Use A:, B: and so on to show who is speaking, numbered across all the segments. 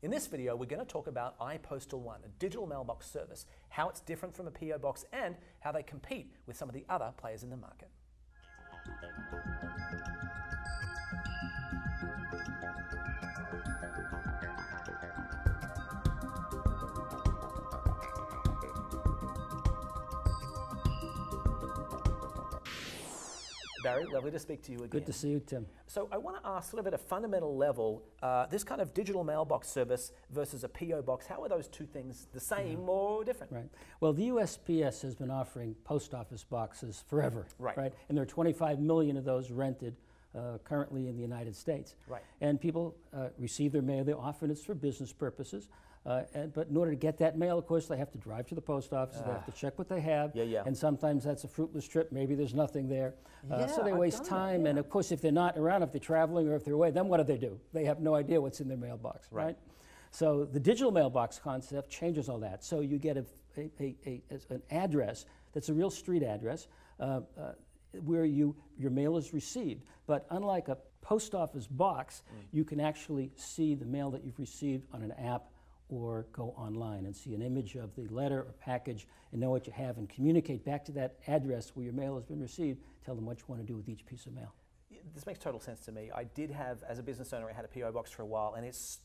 A: In this video, we're going to talk about iPostal One, a digital mailbox service, how it's different from a PO box, and how they compete with some of the other players in the market. Barry, lovely to speak to you again.
B: Good to see you, Tim.
A: So I want to ask, sort of at a fundamental level, this kind of digital mailbox service versus a PO box, how are those two things the same or different?
B: Right. Well, the USPS has been offering post office boxes forever.
A: Right.
B: And there are 25 million of those rented currently in the United States.
A: Right.
B: And people receive their mail. Often it's for business purposes. But in order to get that mail, of course, they have to drive to the post office. They have to check what they have.
A: Yeah.
B: And sometimes that's a fruitless trip. Maybe there's nothing there. So they
A: I've
B: waste
A: done
B: time.
A: that,
B: And of course, if they're not around, if they're traveling or if they're away, then what do? They have no idea what's in their mailbox, right? So the digital mailbox concept changes all that. So you get an address that's a real street address where your mail is received. But unlike a post office box, you can actually see the mail that you've received on an app or go online and see an image of the letter or package and know what you have and communicate back to that address where your mail has been received, tell them what you want to do with each piece of mail.
A: This makes total sense to me. I did have, as a business owner, I had a PO box for a while, and it's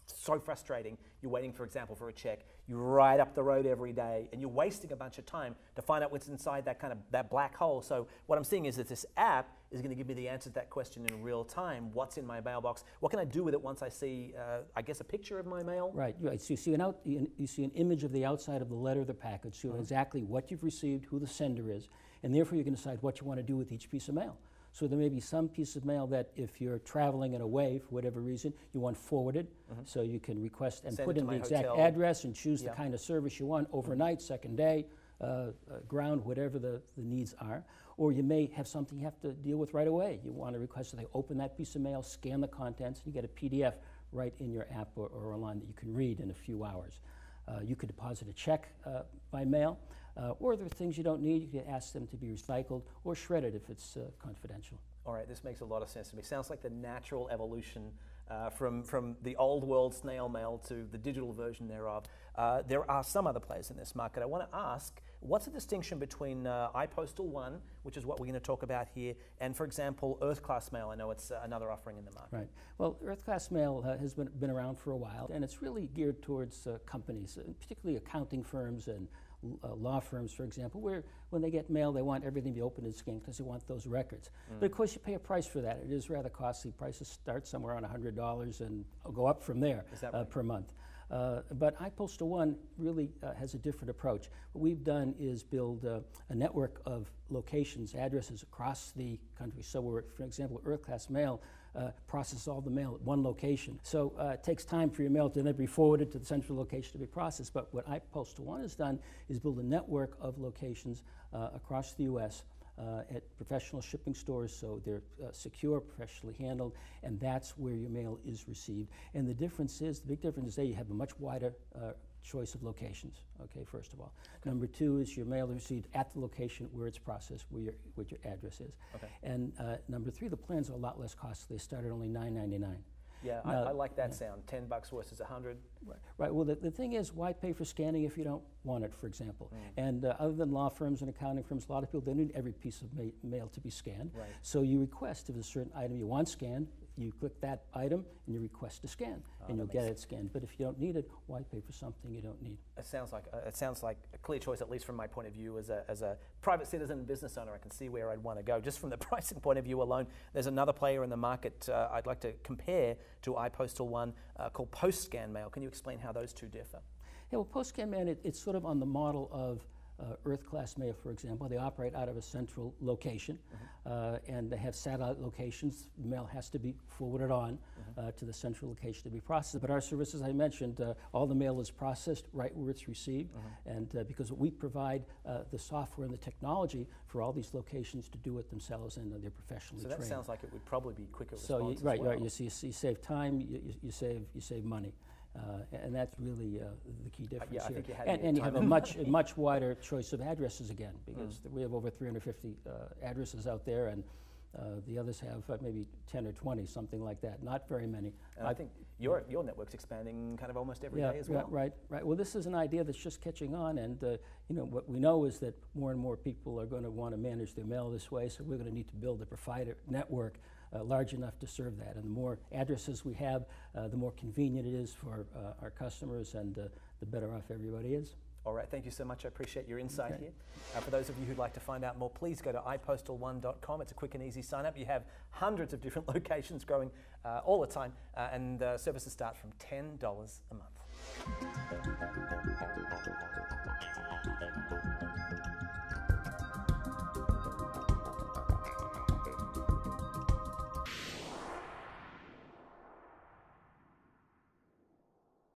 A: so frustrating. You're waiting, for example, for a check. You ride up the road every day, and you're wasting a bunch of time to find out what's inside that black hole. So what I'm seeing is that this app is going to give me the answer to that question in real time. What's in my mailbox? What can I do with it once I see, I guess, a picture of my mail?
B: Right. So you see an image of the outside of the letter or the package, so you know exactly what you've received, who the sender is, and therefore you can decide what you want to do with each piece of mail. So there may be some piece of mail that if you're traveling and away for whatever reason, you want forwarded, so you can request and put in the exact address and choose the kind of service you want, overnight, second day, ground, whatever the needs are. Or you may have something you have to deal with right away. You want to request that they open that piece of mail, scan the contents, and you get a PDF right in your app or online that you can read in a few hours. You could deposit a check by mail, or there are things you don't need. You can ask them to be recycled or shredded if it's confidential.
A: All right, this makes a lot of sense to me. Sounds like the natural evolution from the old world snail mail to the digital version thereof. There are some other players in this market. I want to ask, what's the distinction between iPostal One, which is what we're going to talk about here, and, for example, Earth Class Mail? I know it's another offering in the market.
B: Right. Well, Earth Class Mail has been around for a while, and it's really geared towards companies, particularly accounting firms and law firms, for example, where when they get mail, they want everything to be open and scanned because they want those records. But of course, you pay a price for that. It is rather costly. Prices start somewhere around $100 and go up from there per month. But iPostal One really has a different approach. What we've done is build a network of locations, addresses across the country. So we're, for example, Earth Class Mail processes all the mail at one location. So it takes time for your mail to then be forwarded to the central location to be processed. But what iPostal One has done is build a network of locations across the U.S. At professional shipping stores, so they're secure, professionally handled, and that's where your mail is received. And the difference is, the big difference is that you have a much wider choice of locations, okay, first of all. Number two is your mail is received at the location where it's processed, what your address is. And number three, the plans are a lot less costly. They start at only $9.99.
A: Yeah, I like that sound. $10 versus $100.
B: Right. Well, the thing is, why pay for scanning if you don't want it, for example? And other than law firms and accounting firms, a lot of people, they need every piece of mail to be scanned. So you request if there's a certain item you want scanned, you click that item and you request to scan, and you'll get it scanned. But if you don't need it, why pay for something you don't need?
A: It sounds like a clear choice, at least from my point of view as a private citizen and business owner. I can see where I'd want to go. Just from the pricing point of view alone, there's another player in the market I'd like to compare to iPostal One called Post-Scan Mail. Can you explain how those two differ?
B: Yeah, well, Post-Scan Mail, it's sort of on the model of Earth Class Mail, for example. They operate out of a central location, and they have satellite locations. Mail has to be forwarded on to the central location to be processed. But our service, as I mentioned, all the mail is processed right where it's received, and because we provide the software and the technology for all these locations to do it themselves, and they're professionally trained.
A: So that sounds like it would probably be quicker response
B: as well. Right. You save time, you save money. And that's really the key difference
A: yeah, I
B: here.
A: think you had
B: and you have a much wider choice of addresses again, because we have over 350 addresses out there, and The others have maybe 10 or 20, something like that. Not very many.
A: And I think your network's expanding kind of almost every day as well.
B: Right. Well, this is an idea that's just catching on, and what we know is that more and more people are going to want to manage their mail this way. So we're going to need to build a provider network large enough to serve that. And the more addresses we have, the more convenient it is for our customers, and the better off everybody is.
A: All right, thank you so much. I appreciate your insight here. For those of you who'd like to find out more, please go to ipostal1.com. It's a quick and easy sign up. You have hundreds of different locations growing all the time, and services start from $10 a month.